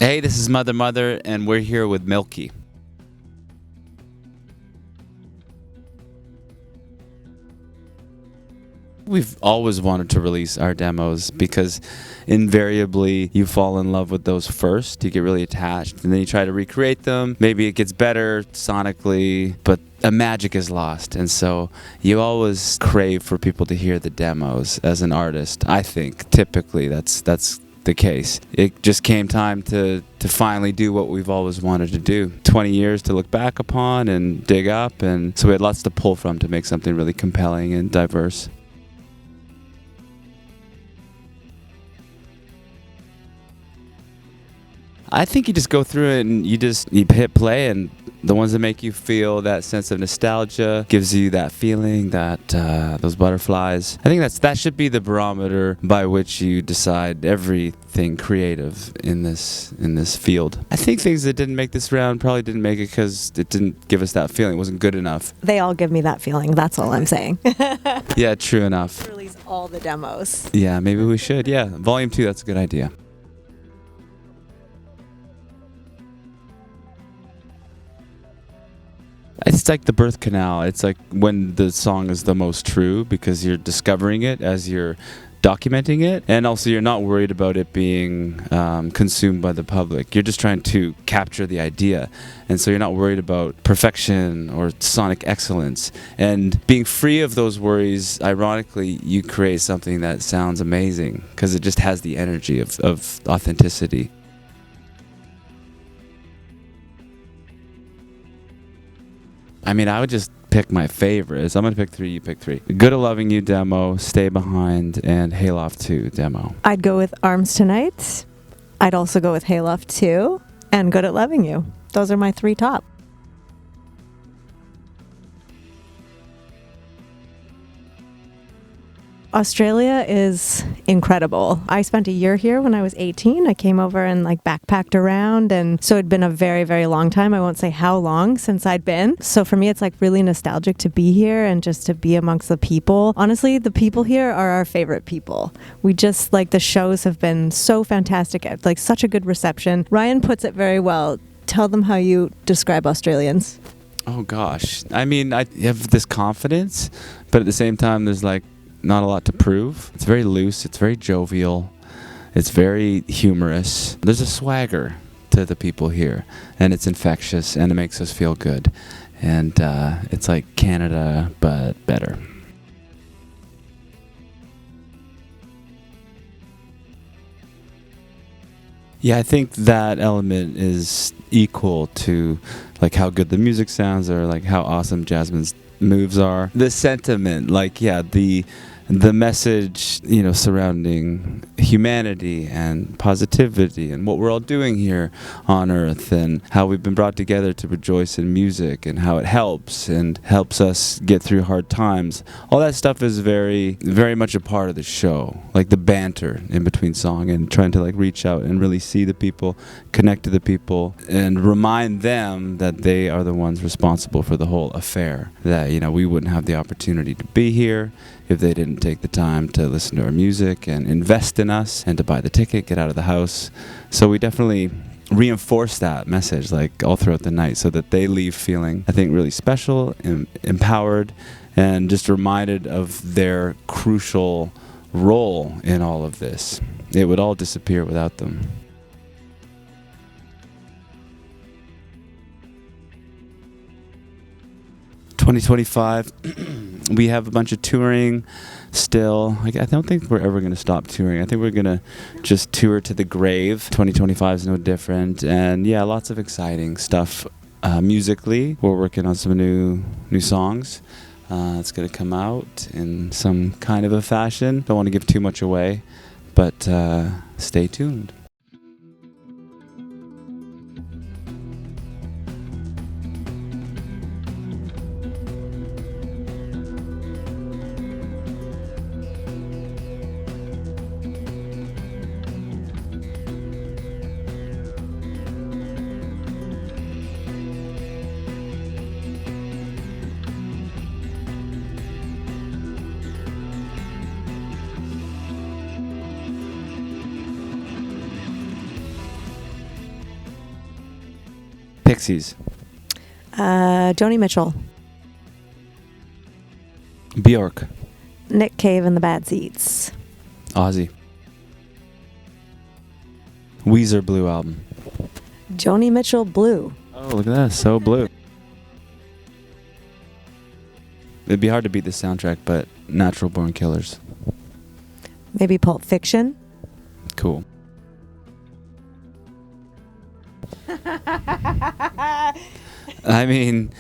Hey, this is Mother Mother, and we're here with Milky. We've always wanted to release our demos because invariably you fall in love with those first, you get really attached, and then you try to recreate them. Maybe it gets better sonically, but a magic is lost, and so you always crave for people to hear the demos as an artist. I think typically that's the case. It just came time to finally do what we've always wanted to do. 20 years to look back upon and dig up, and so we had lots to pull from to make something really compelling and diverse. I think you just go through it and you hit play, and the ones that make you feel that sense of nostalgia, gives you that feeling, that those butterflies. I think that should be the barometer by which you decide everything creative in this field. I think things that didn't make this round probably didn't make it because it didn't give us that feeling. It wasn't good enough. They all give me that feeling. That's all I'm saying. Yeah, true enough. Release all the demos. Yeah, maybe we should. Yeah, Volume 2, that's a good idea. It's like the birth canal. It's like when the song is the most true because you're discovering it as you're documenting it, and also you're not worried about it being consumed by the public. You're just trying to capture the idea, and so you're not worried about perfection or sonic excellence. And being free of those worries, ironically, you create something that sounds amazing because it just has the energy of authenticity. I mean, I would just pick my favorites. I'm going to pick 3, you pick 3. Good at Loving You demo, Stay Behind, and Hayloft 2 demo. I'd go with Arms Tonight. I'd also go with Hayloft 2 and Good at Loving You. Those are my 3 top. Australia is incredible. I spent a year here when I was 18. I came over and backpacked around, and so it'd been a very, very long time. I won't say how long since I'd been. So for me, it's really nostalgic to be here and just to be amongst the people. Honestly, the people here are our favorite people. We just the shows have been so fantastic. Such a good reception. Ryan puts it very well. Tell them how you describe Australians. Oh gosh. I mean, I have this confidence, but at the same time, there's not a lot to prove. It's very loose, it's very jovial, it's very humorous. There's a swagger to the people here, and it's infectious, and it makes us feel good. And it's like Canada, but better. Yeah, I think that element is equal to how good the music sounds or how awesome Jasmin's moves are. The sentiment, the message, surrounding humanity and positivity and what we're all doing here on Earth and how we've been brought together to rejoice in music and how it helps us get through hard times. All that stuff is very, very much a part of the show. The banter in between song and trying to reach out and really see the people, connect to the people, and remind them that they are the ones responsible for the whole affair. That, we wouldn't have the opportunity to be here if they didn't take the time to listen to our music and invest in us and to buy the ticket, get out of the house. So we definitely reinforce that message all throughout the night so that they leave feeling, I think, really special and empowered and just reminded of their crucial role in all of this. It would all disappear without them. (2025) we have a bunch of touring still. I don't think we're ever going to stop touring. I think we're going to just tour to the grave. 2025 is no different. And yeah, lots of exciting stuff musically. We're working on some new songs. It's going to come out in some kind of a fashion. Don't want to give too much away, but stay tuned. Pixies. Joni Mitchell. Bjork. Nick Cave and the Bad Seeds. Ozzy. Weezer Blue album. Joni Mitchell Blue. Oh, look at that. So blue. It'd be hard to beat the soundtrack, but Natural Born Killers. Maybe Pulp Fiction. Cool. I mean,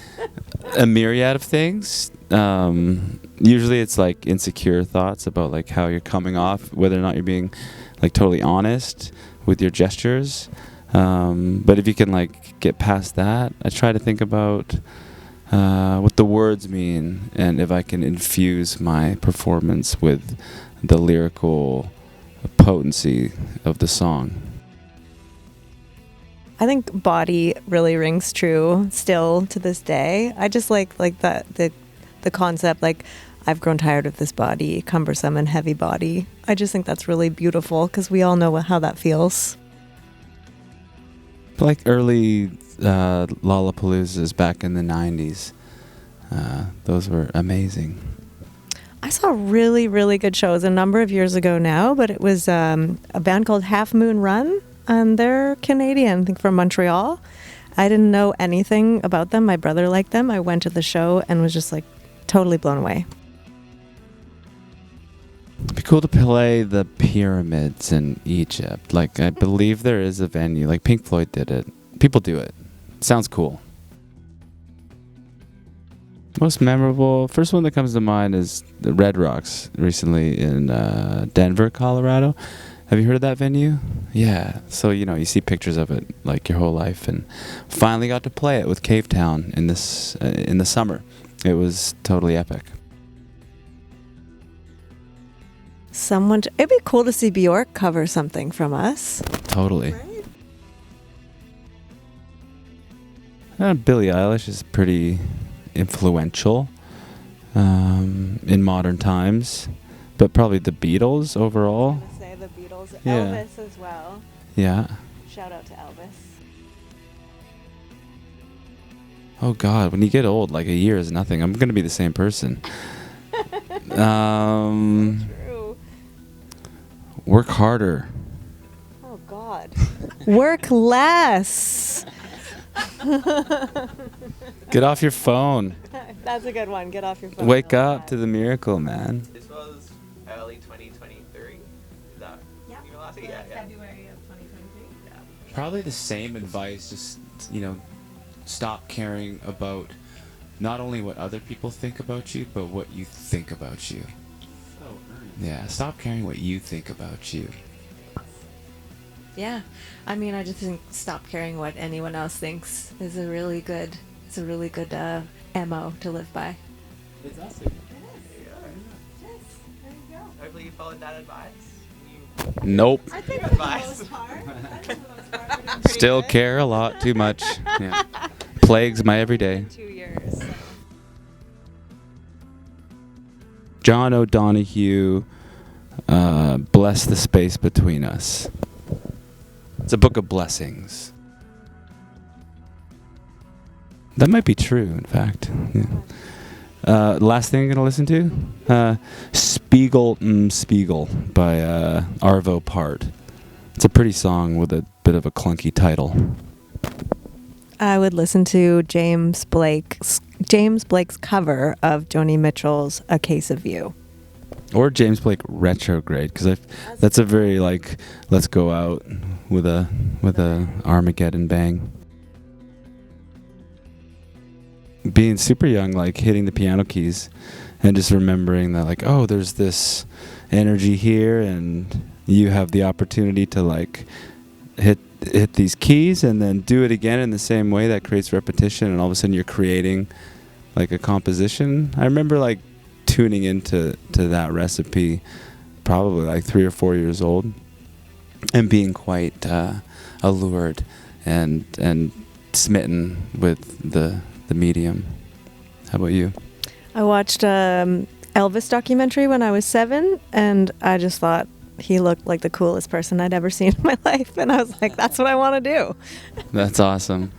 a myriad of things. Usually it's like insecure thoughts about like how you're coming off, whether or not you're being like totally honest with your gestures. But if you can like get past that, I try to think about what the words mean and if I can infuse my performance with the lyrical potency of the song. I think body really rings true still to this day. I just like that the concept, like I've grown tired of this body, cumbersome and heavy body. I just think that's really beautiful because we all know how that feels. Like early Lollapaloozas back in the 90s. Those were amazing. I saw really, really good shows a number of years ago now, but it was a band called Half Moon Run, and they're Canadian, I think from Montreal. I didn't know anything about them. My brother liked them. I went to the show and was just like totally blown away. It'd be cool to play the pyramids in Egypt. Like, I believe there is a venue. Like, Pink Floyd did it. People do it. Sounds cool. Most memorable, first one that comes to mind is the Red Rocks recently in Denver, Colorado. Have you heard of that venue? Yeah. So, you know, you see pictures of it like your whole life, and finally got to play it with Cave Town in the summer. It was totally epic. It'd be cool to see Bjork cover something from us. Totally. Right? Billie Eilish is pretty influential in modern times, but probably the Beatles overall. I was gonna say the Beatles, Yeah. Elvis as well. Yeah. Shout out to Elvis. Oh God, when you get old, like a year is nothing. I'm gonna be the same person. True. Work harder. Oh God. Work less. Get off your phone. That's a good one. Get off your phone. Wake up to the miracle, man. This was early 2023. Is that your last year? Yeah. February of 2023. Yeah. Probably the same advice, just, you know, stop caring about not only what other people think about you, but what you think about you. Yeah, stop caring what you think about you. Yeah, I mean, I just think stop caring what anyone else thinks is a really good MO to live by. It's awesome. Hopefully you followed that advice. Nope. I think for the most part. Still care a lot too much. Yeah. Plagues my everyday. 2 years. So. John O'Donohue, Bless the Space Between Us. It's a book of blessings. That might be true, in fact. Yeah. Last thing I'm going to listen to? Spiegel by Arvo Part. It's a pretty song with a bit of a clunky title. I would listen to James Blake's cover of Joni Mitchell's "A Case of You." Or James Blake Retrograde, because that's a very like, let's go out with a Armageddon bang. Being super young, like hitting the piano keys, and just remembering that like, oh, there's this energy here, and you have the opportunity to like hit these keys and then do it again in the same way. That creates repetition, and all of a sudden you're creating like a composition. I remember like tuning into that recipe probably like 3 or 4 years old, and being quite allured and smitten with the medium. How about you? I watched Elvis documentary when I was 7, and I just thought he looked like the coolest person I'd ever seen in my life, and I was like, that's what I want to do. That's awesome.